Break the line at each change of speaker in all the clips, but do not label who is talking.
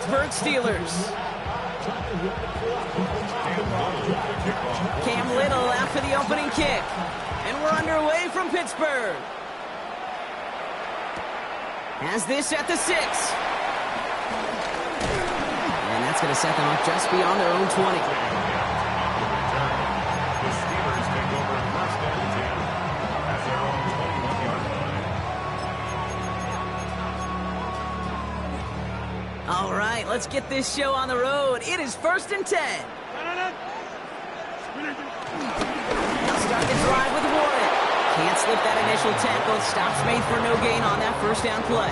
Pittsburgh Steelers. Cam Little after the opening kick. And we're underway from Pittsburgh. Has this at the 6. And that's going to set them up just beyond their own 20.
The Steelers take over first and 10 at their own 21-yard line.
All right, let's get this show on the road. It is first and 10. They'll start the drive with Warren. Can't slip that initial tackle. Stops made for no gain on that first down play.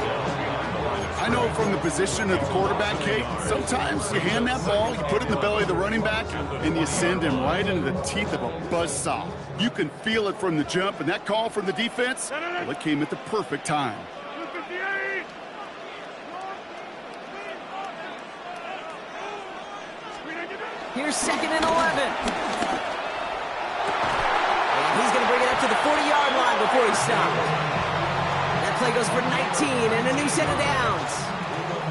I know from the position of the quarterback, Kate, sometimes you hand that ball, you put it in the belly of the running back, and you send him right into the teeth of a buzzsaw. You can feel it from the jump, and that call from the defense, well, it came at the perfect time.
Here's 2nd and 11. He's going to bring it up to the 40-yard line before he stops. That play goes for 19 and a new set of downs.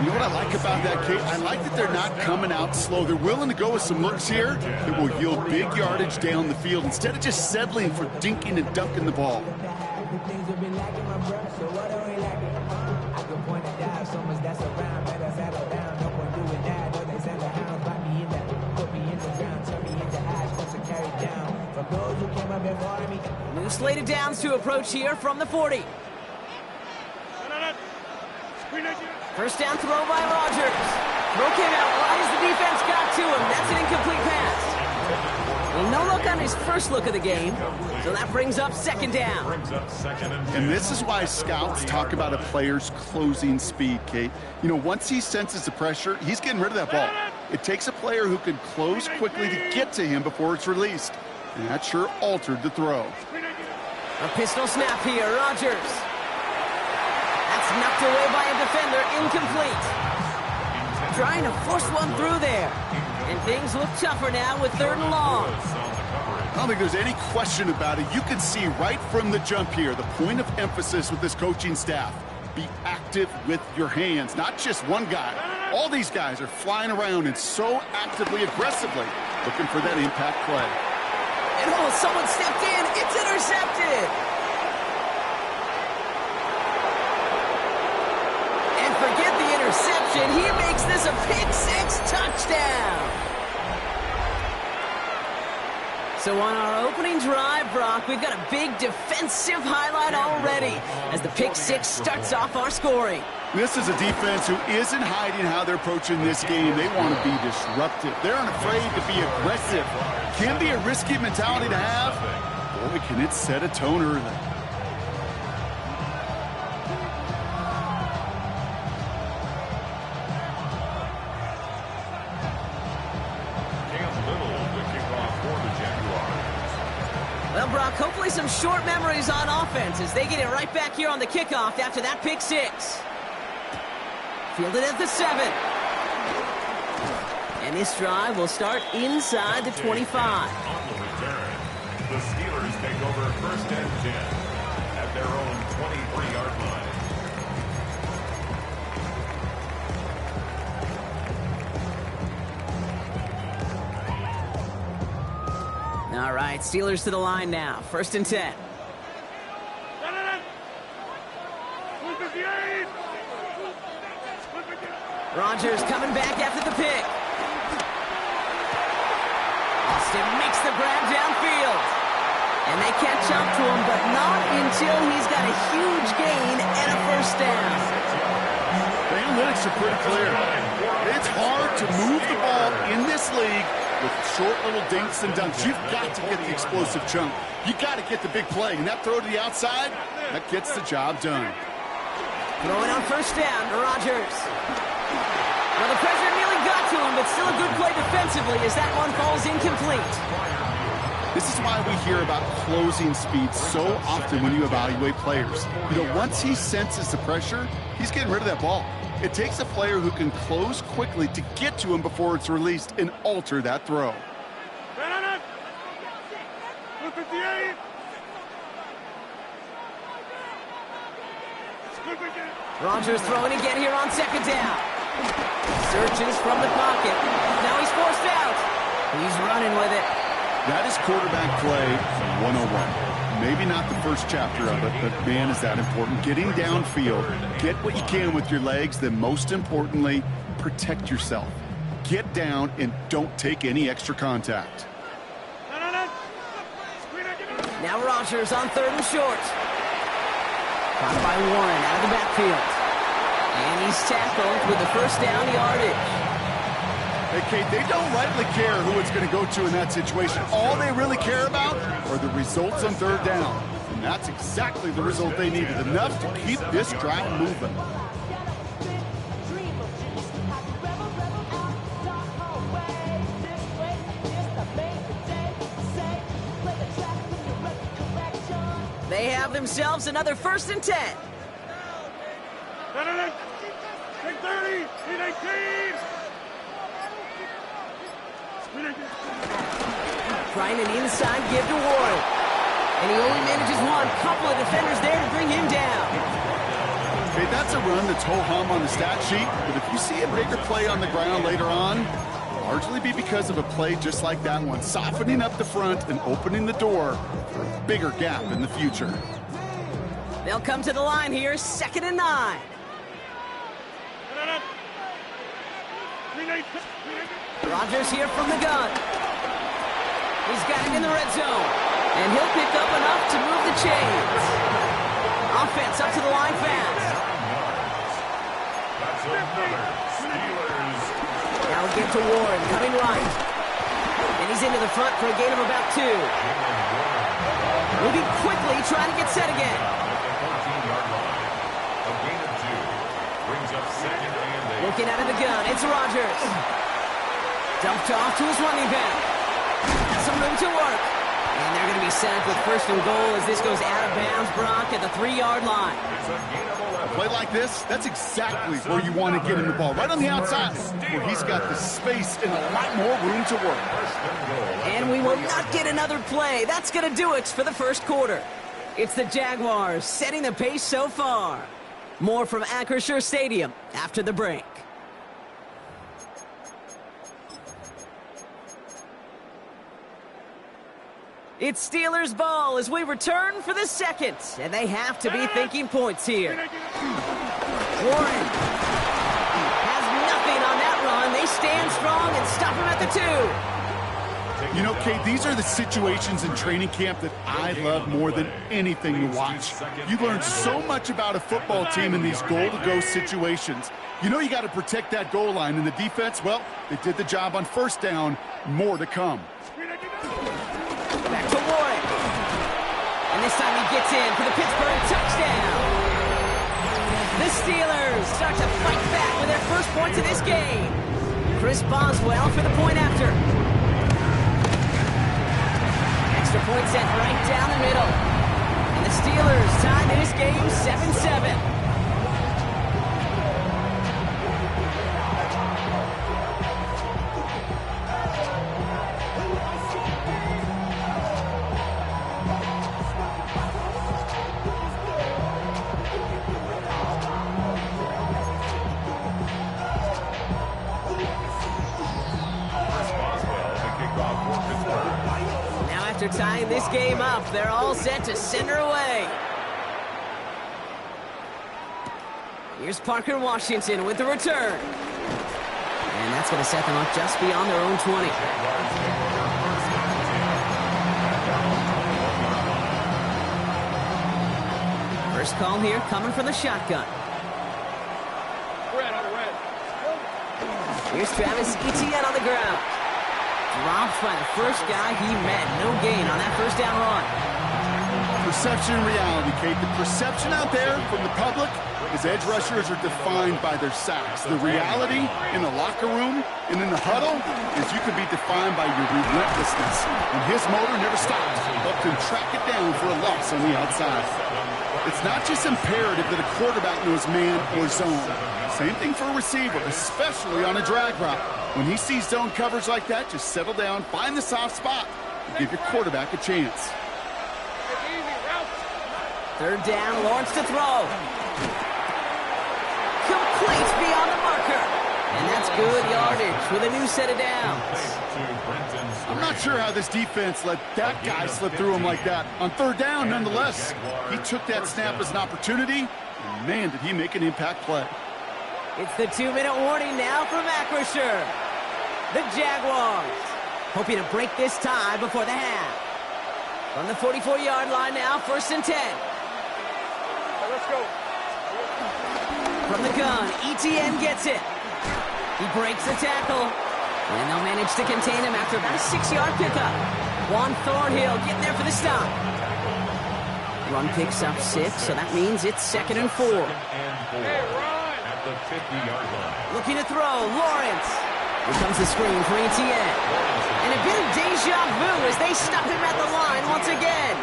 You know what I like about that, Kate? I like that they're not coming out slow. They're willing to go with some looks here that will yield big yardage down the field instead of just settling for dinking and dunking the ball.
New slated downs to approach here from the 40. First down throw by Rodgers. Throw came out wide as the defense got to him. That's an incomplete pass. Well, no look on his first look of the game, so that brings up 2nd down.
And this is why scouts talk about a player's closing speed, Kate. You know, once he senses the pressure, he's getting rid of that ball. It takes a player who can close quickly to get to him before it's released. And that sure altered the throw.
A pistol snap here, Rodgers. That's knocked away by a defender, incomplete. Trying to force one through there. And things look tougher now with 3rd and long.
I don't think there's any question about it. You can see right from the jump here, the point of emphasis with this coaching staff. Be active with your hands, not just one guy. All these guys are flying around and so actively, aggressively looking for that impact play.
And oh, someone stepped in. It's intercepted. And forget the interception. He makes this a pick-6 touchdown. So on our opening drive, Brock, we've got a big defensive highlight already as the pick-6 starts off our scoring.
This is a defense who isn't hiding how they're approaching this game. They want to be disruptive. They're unafraid to be aggressive. Can be a risky mentality to have. Boy, can it set a tone early.
Well, Brock, hopefully some short memories on offense as they get it right back here on the kickoff after that pick-6. Fielded at the 7. And this drive will start inside the 25.
On the return, the Steelers take over first and 10 at their own 23-yard line.
All right, Steelers to the line now. First and 10. Rodgers coming back after the pick. Austin makes the grab downfield. And they catch up to him, but not until he's got a huge gain and a first down.
The analytics are pretty clear. It's hard to move the ball in this league with short little dinks and dunks. You've got to get the explosive chunk. You got to get the big play. And that throw to the outside, that gets the job done.
Throwing on first down to Rodgers. Well, the pressure nearly got to him, but still a good play defensively as that one falls incomplete.
This is why we hear about closing speed so often when you evaluate players. You know, once he senses the pressure, he's getting rid of that ball. It takes a player who can close quickly to get to him before it's released and alter that throw.
Rodgers throwing again here on 2nd down. Searches from the pocket. Now he's forced out. He's running with it.
That is quarterback play 101. Maybe not the first chapter of it, but man, is that important. Getting downfield, get what you can with your legs, then most importantly, protect yourself. Get down and don't take any extra contact.
Now Rodgers on 3rd and short. Caught by Warren out of the backfield. And he's tackled with the first down yardage.
Hey, Kate, they don't rightly care who it's going to go to in that situation. All they really care about are the results on 3rd down. And that's exactly the result they needed. Enough to keep this drive moving.
They have themselves another 1st and 10. Trying an inside give to Warren. And he only manages one. Couple of defenders there to bring him down.
Okay, that's a run that's ho-hum on the stat sheet. But if you see a bigger play on the ground later on, it'll largely be because of a play just like that one. Softening up the front and opening the door for a bigger gap in the future.
They'll come to the line here, 2nd and 9. Rodgers here from the gun. He's got it in the red zone. And he'll pick up enough to move the chains. Offense up to the line fast. Now we get to Warren, coming right. And he's into the front for a gain of about 2. Moving quickly, trying to get set again. Looking out of the gun, it's Rodgers. Dumped off to his running back. Some room to work. And they're going to be set up with 1st and goal as this goes out of bounds, Brock, at the 3-yard line.
A play like this, that's exactly where you want to get him the ball. Right on the outside, where he's got the space and a lot more room to work.
And we will not get another play. That's going to do it for the 1st quarter. It's the Jaguars setting the pace so far. More from Acrisure Stadium after the break. It's Steelers ball as we return for the 2nd, and they have to be thinking points here. Warren has nothing on that run. They stand strong and stop him at the 2.
You know, Kate, these are the situations in training camp that I love more than anything to watch. You learn so much about a football team in these goal-to-go situations. You know you got to protect that goal line, and the defense, well, they did the job on 1st down. More to come.
Back to Warren. And this time he gets in for the Pittsburgh touchdown. The Steelers start to fight back with their first points of this game. Chris Boswell for the point after. Extra point set right down the middle. And the Steelers tie this game 7-7. After tying this game up, they're all set to send her away. Here's Parker Washington with the return. And that's going to set them up just beyond their own 20. First call here coming from the shotgun. Here's Travis Etienne on the ground. Dropped by the first guy he met. No gain on that 1st down run.
Perception and reality, Kate. The perception out there from the public is edge rushers are defined by their sacks. The reality in the locker room and in the huddle is you can be defined by your relentlessness. And his motor never stopped. Helped him track it down for a loss on the outside. It's not just imperative that a quarterback knows man or zone. Same thing for a receiver, especially on a drag route. When he sees zone coverage like that, just settle down, find the soft spot, and give your quarterback a chance.
3rd down, Lawrence to throw. Complete beyond the marker. And that's good yardage with a new set of downs.
I'm not sure how this defense let that guy slip through him like that. On third down, nonetheless, he took that snap as an opportunity, and man, did he make an impact play.
It's the 2-minute warning now from Acrisure. The Jaguars hoping to break this tie before the half. From the 44-yard line now, 1st and 10.
Let's go.
From the gun, ETN gets it. He breaks the tackle. And they'll manage to contain him after about a 6-yard pickup. Juan Thornhill getting there for the stop. Run picks up 6, so that means it's 2nd and 4.
At the 50-yard line.
Looking to throw, Lawrence. Here comes the screen for ETN. And a bit of deja vu as they stop him at the line once again.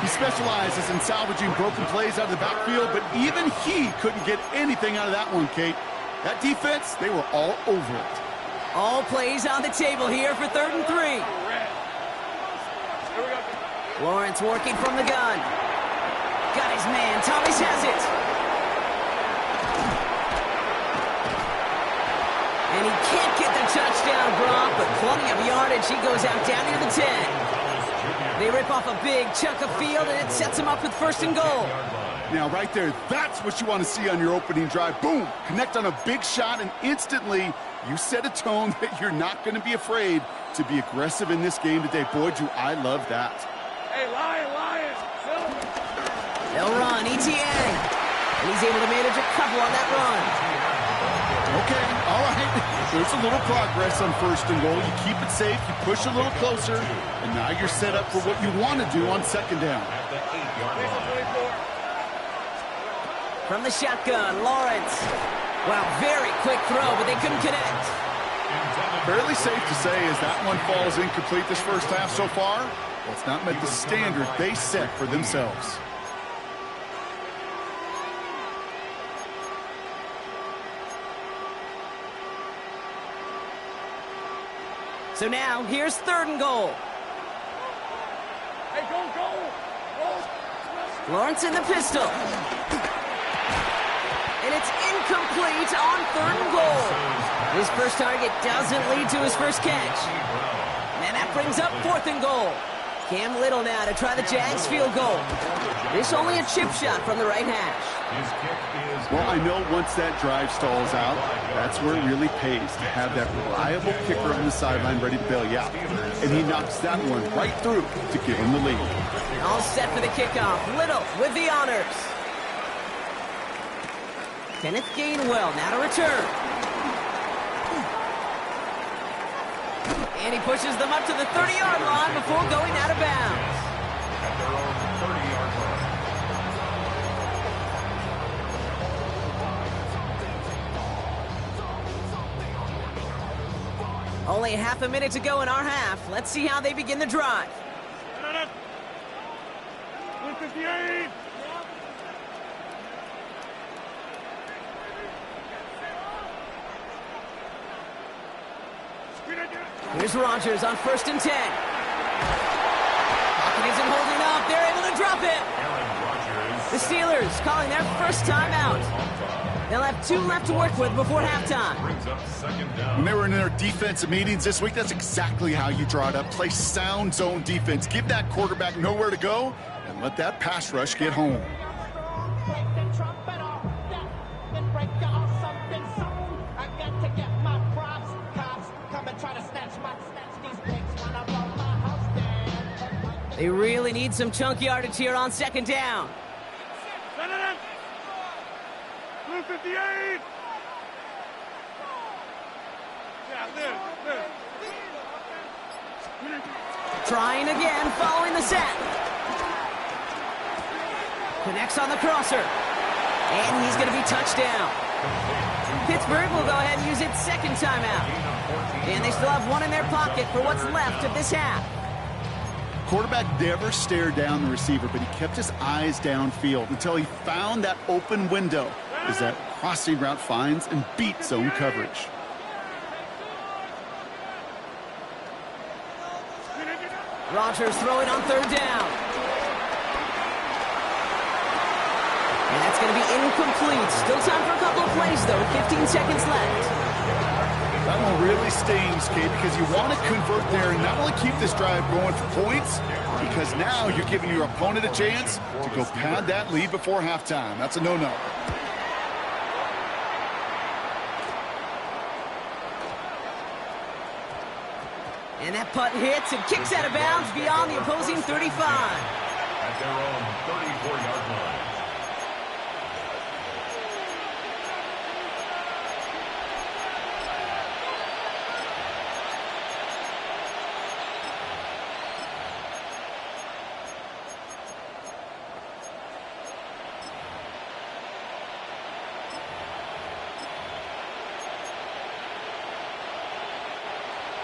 He specializes in salvaging broken plays out of the backfield, but even he couldn't get anything out of that one, Kate. That defense, they were all over it.
All plays on the table here for 3rd and 3. Lawrence working from the gun. Got his man. Thomas has it. And he can't get the touchdown, Brock, but plenty of yardage. He goes out down near the 10. They rip off a big chunk of field, and it sets him up with 1st and goal.
Now, right there, that's what you want to see on your opening drive. Boom! Connect on a big shot, and instantly you set a tone that you're not going to be afraid to be aggressive in this game today. Boy, do I love that.
Hey, Lion!
They'll run, ETN. And he's able to manage a couple on that run.
Okay, all right. There's a little progress on 1st and goal. You keep it safe, you push a little closer, and now you're set up for what you want to do on 2nd down.
At the 8-yard line.
From the shotgun, Lawrence. Wow, very quick throw, but they couldn't connect.
Fairly safe to say as that one falls incomplete this first half so far. Well, it's not met the standard they set for themselves.
So now, here's 3rd and goal.
Hey, go!
Lawrence in the pistol. And it's incomplete on 3rd and goal. His first target doesn't lead to his first catch. And that brings up 4th and goal. Cam Little now to try the Jags field goal. This only a chip shot from the right hash.
Well, I know once that drive stalls out, that's where it really pays to have that reliable kicker on the sideline ready to bail you out. And he knocks that one right through to give him the lead.
All set for the kickoff. Little with the honors. Kenneth Gainwell now to return. And he pushes them up to the 30-yard line before going out of bounds.
At their own 30-yard line.
Only half a minute to go in our half. Let's see how they begin the drive.
158!
Here's Rodgers on 1st and 10. Pocket isn't holding up. They're able to drop it. The Steelers calling their first timeout. They'll have 2 left to work with before halftime.
Brings up 2nd down.
When they were in their defensive meetings this week, that's exactly how you draw it up. Play sound zone defense. Give that quarterback nowhere to go, and let that pass rush get home.
They really need some chunk yardage here on 2nd down.
258!
Trying again, following the set. Connects on the crosser. And he's going to be touchdown. Pittsburgh will go ahead and use its 2nd timeout. And they still have 1 in their pocket for what's left of this half.
Quarterback never stared down the receiver, but he kept his eyes downfield until he found that open window as that crossing route finds and beats zone coverage. Rodgers throwing on 3rd down.
And that's going to be incomplete. Still time for a couple of plays, though. 15 seconds left.
That one really stings, Kate, because you want to convert there and not only keep this drive going for points, because now you're giving your opponent a chance to go pad that lead before halftime. That's a no-no.
And that punt hits and kicks out of bounds beyond the opposing 35.
At their own 34-yard line.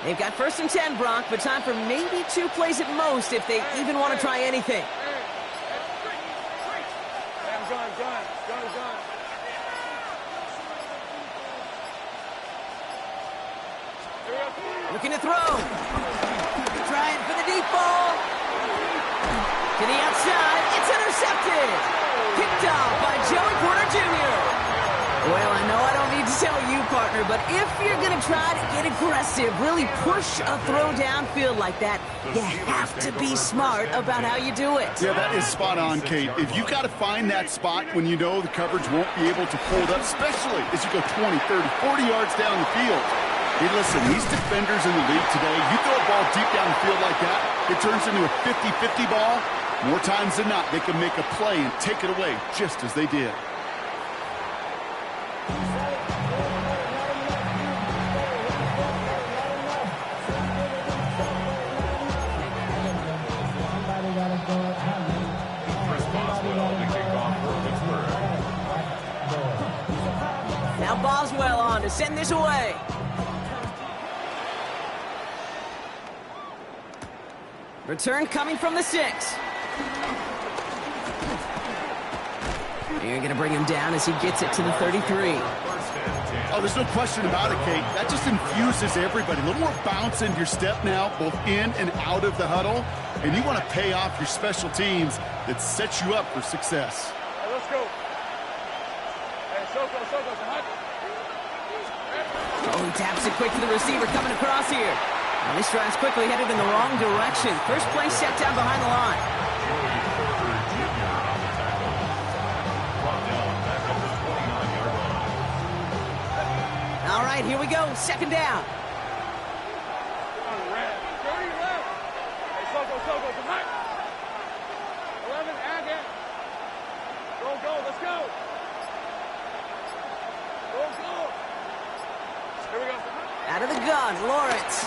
They've got 1st and 10, Brock, but time for maybe 2 plays at most if they even want to try anything.
I'm gone.
Looking to throw. Trying for the deep ball. To the outside. It's intercepted. Picked off by Joey Porter Jr. Well, I know I don't need to tell you, partner, but if you're going to try to get aggressive, really push a throw downfield like that, you have to be smart about how you do it.
Yeah, that is spot on, Kate. If you got to find that spot when you know the coverage won't be able to hold up, especially as you go 20, 30, 40 yards down the field. Hey, listen, these defenders in the league today, you throw a ball deep down the field like that, it turns into a 50-50 ball. More times than not, they can make a play and take it away just as they did.
Now Boswell on to send this away. Return coming from the 6. You're going to bring him down as he gets it to the 33.
Oh, there's no question about it, Kate. That just infuses everybody. A little more bounce in your step now, both in and out of the huddle. And you want to pay off your special teams that sets you up for success.
Hey, let's go. Hey, Soko, it's hot.
Oh, he taps it quick to the receiver coming across here. And this drive's quickly headed in the wrong direction. First play set down behind the line. All right, here we go. 2nd down.
Soko, come on. 11, and it. Go, let's go. Go. Here we go.
Out of the gun, Lawrence.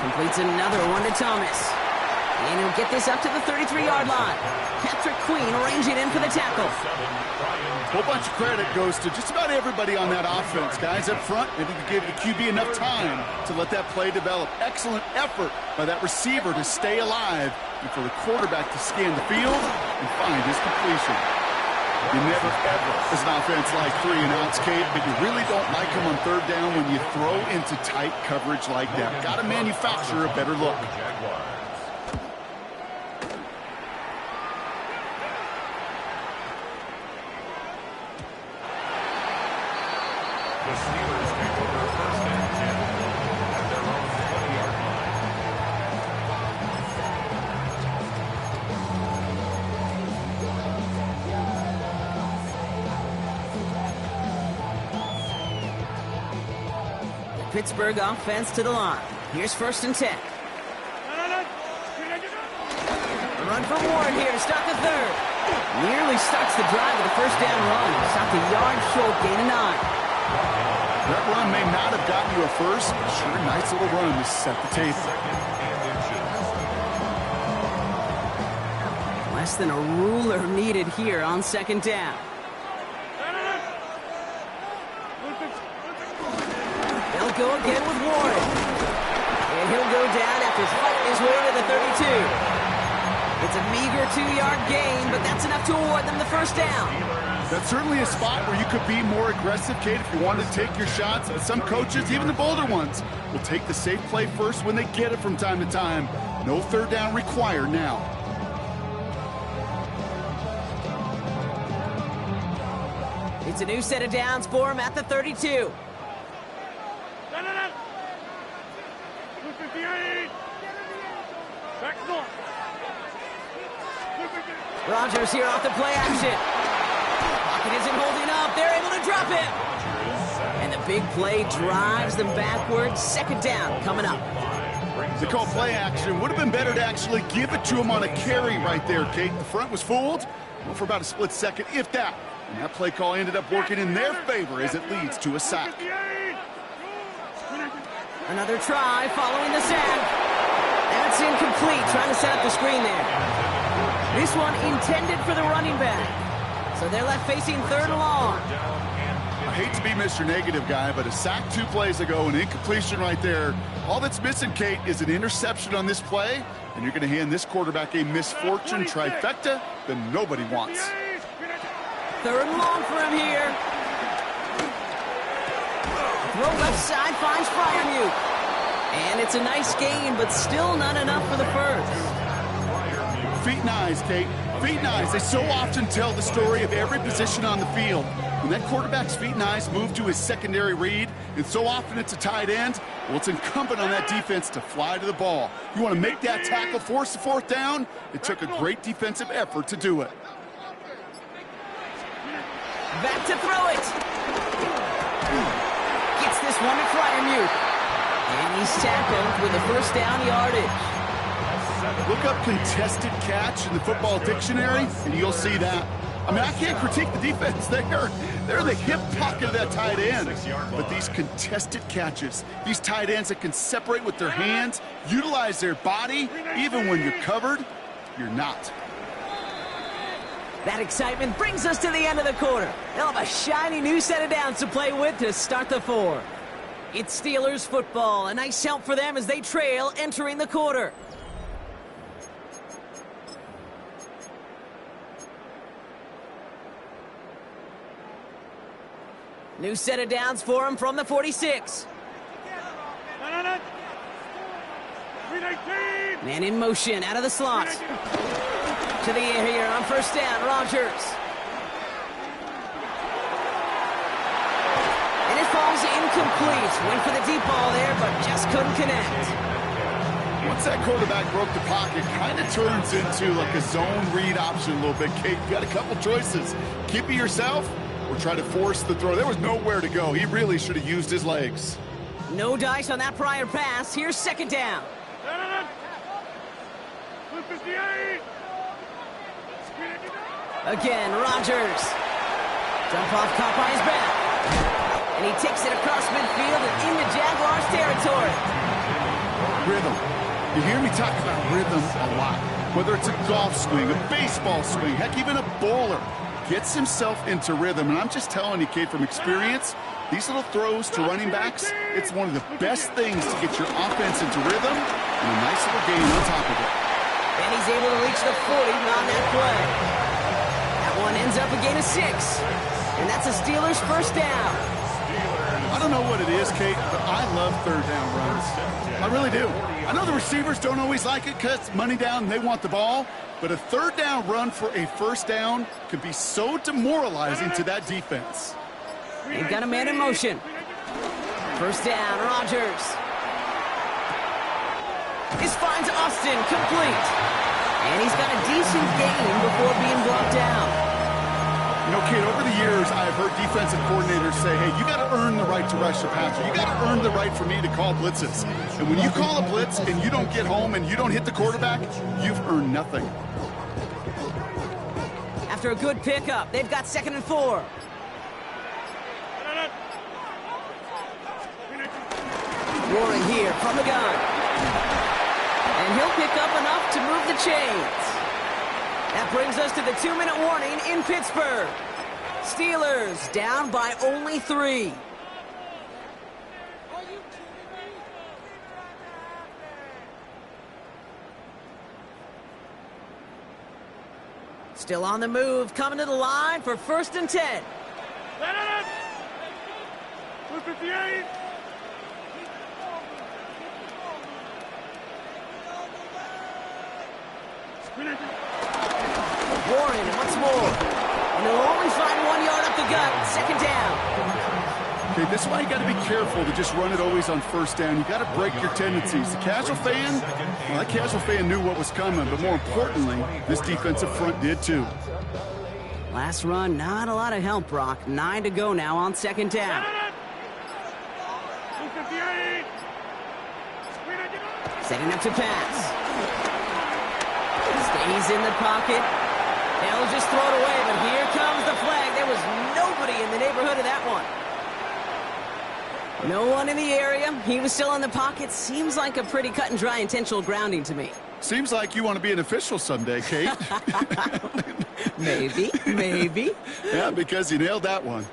Completes another one to Thomas. And he'll get this up to the 33-yard line. Patrick Queen arranging in for the tackle.
A whole bunch of credit goes to just about everybody on that offense. Guys up front, maybe to give the QB enough time to let that play develop. Excellent effort by that receiver to stay alive and for the quarterback to scan the field and find his completion. You never, ever, as an offense, like 3 and outs, Kate, but you really don't like them on 3rd down when you throw into tight coverage like that. Got to manufacture a better look.
The Steelers take over 1st and 10 at their own 20-yard line.
Pittsburgh offense to the line. Here's 1st and 10. A run for Warren here to start the 3rd. Nearly starts the drive with a 1st down run. Stopped a yard short, gain of 9.
That run may not have gotten you a first, but sure, nice little run to set the table.
Less than a ruler needed here on 2nd down. They'll go again with Warren. And he'll go down after fighting his way to the 32. It's a meager 2-yard gain, but that's enough to award them the 1st down.
That's certainly a spot where you could be more aggressive, Kate, if you wanted to take your shots. But some coaches, even the bolder ones, will take the safe play first when they get it from time to time. No 3rd down required now.
It's a new set of downs for him at the 32. Rodgers here off the play action. Pocket isn't holding up. They're able to drop it. And the big play drives them backwards. Second down coming up.
They call play action. Would have been better to actually give it to him on a carry right there, Kate. The front was fooled for about a split second, if that. And that play call ended up working in their favor as it leads to a sack.
Another try following the sack. That's incomplete. Trying to set up the screen there. This one intended for the running back. So they're left facing third and long.
I hate to be Mr. Negative guy, but a sack 2 plays ago, an incompletion right there. All that's missing, Kate, is an interception on this play, and you're going to hand this quarterback a misfortune trifecta that nobody wants.
Third and long for him here. Throw left side finds Freiermuth. And it's a nice gain, but still not enough for the first.
Feet and eyes, Kate. Feet and eyes. They so often tell the story of every position on the field. When that quarterback's feet and eyes move to his secondary read, and so often it's a tight end, well, it's incumbent on that defense to fly to the ball. You want to make that tackle, force the fourth down? It took a great defensive effort to do it.
Back to throw it. Gets this one to Freiermuth. And he's tackled with a first down yardage.
Look up contested catch in the football dictionary, and you'll see that. I mean, I can't critique the defense. They're the hip pocket of that tight end. But these contested catches, these tight ends that can separate with their hands, utilize their body, even when you're covered, you're not.
That excitement brings us to the end of the quarter. They'll have a shiny new set of downs to play with to start the fourth. It's Steelers football. A nice help for them as they trail entering the quarter. New set of downs for him from the 46. Man in motion out of the slot. To the air here on first down, Rodgers. And it falls incomplete. Went for the deep ball there, but just couldn't connect.
Once that quarterback broke the pocket, kind of turns into like a zone read option a little bit. Kate, you got a couple choices. Keep it yourself or try to force the throw. There was nowhere to go. He really should have used his legs.
No dice on that prior pass. Here's second down. Again, Rodgers. Jump off, caught by his back. And he takes it across midfield and into Jaguars territory.
Rhythm. You hear me talk about rhythm a lot. Whether it's a golf swing, a baseball swing, heck, even a bowler gets himself into rhythm. And I'm just telling you, Kate, from experience, these little throws to running backs, it's one of the best things to get your offense into rhythm and a nice little gain on top of it.
And he's able to reach the 40 on that play. That one ends up a gain of 6. And that's a Steelers first down.
I don't know what it is, Kate, but I love third down runs. I really do. I know the receivers don't always like it because it's money down and they want the ball, but a third down run for a first down can be so demoralizing to that defense.
They've got a man in motion. First down, Rodgers. This finds Austin complete. And he's got a decent gain before being brought down.
You know, Kate, over the years, I've heard defensive coordinators say, hey, you got to earn the right to rush the passer. You got to earn the right for me to call blitzes. And when you call a blitz and you don't get home and you don't hit the quarterback, you've earned nothing.
After a good pickup, they've got 2nd and 4. Warren here from the gun. And he'll pick up enough to move the chains. That brings us to the 2-minute warning in Pittsburgh. Steelers down by only 3. Still on the move, coming to the line for 1st and 10.
258.
Warren, and once more. And they'll only find 1 yard up the gun. Second down.
Okay, this is why you got to be careful to just run it always on first down. You got to break your tendencies. The casual fan, well, that casual fan knew what was coming, but more importantly, this defensive front did too.
Last run, not a lot of help, Brock. 9 to go now on second down. Setting up to pass. Stays in the pocket. They'll just throw it away, but here comes the flag. There was nobody in the neighborhood of that one. No one in the area. He was still in the pocket. Seems like a pretty cut and dry intentional grounding to me.
Seems like you want to be an official someday, Kate.
Maybe.
Yeah, because you nailed that one.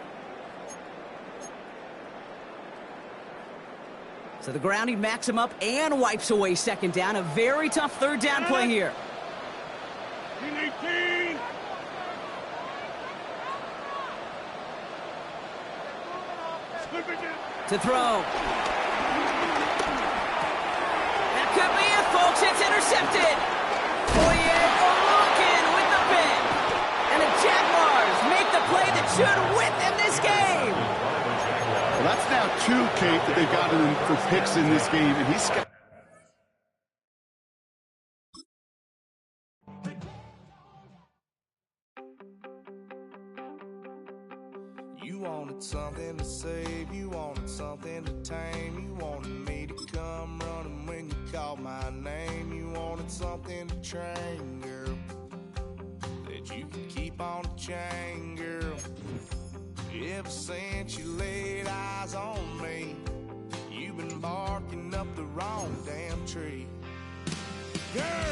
So the grounding backs him up and wipes away second down. A very tough third down play here. To throw. That could be it, folks. It's intercepted. Foye looking with the pick. And the Jaguars make the play that should win them this game.
Well, that's now 2, Kate, that they've gotten for picks in this game, and he's got...
You wanted something to save, you wanted something to tame, you wanted me to come running when you called my name, you wanted something to train, girl, that you could keep on the chain, girl. Ever since you laid eyes on me, you've been barking up the wrong damn tree. Girl,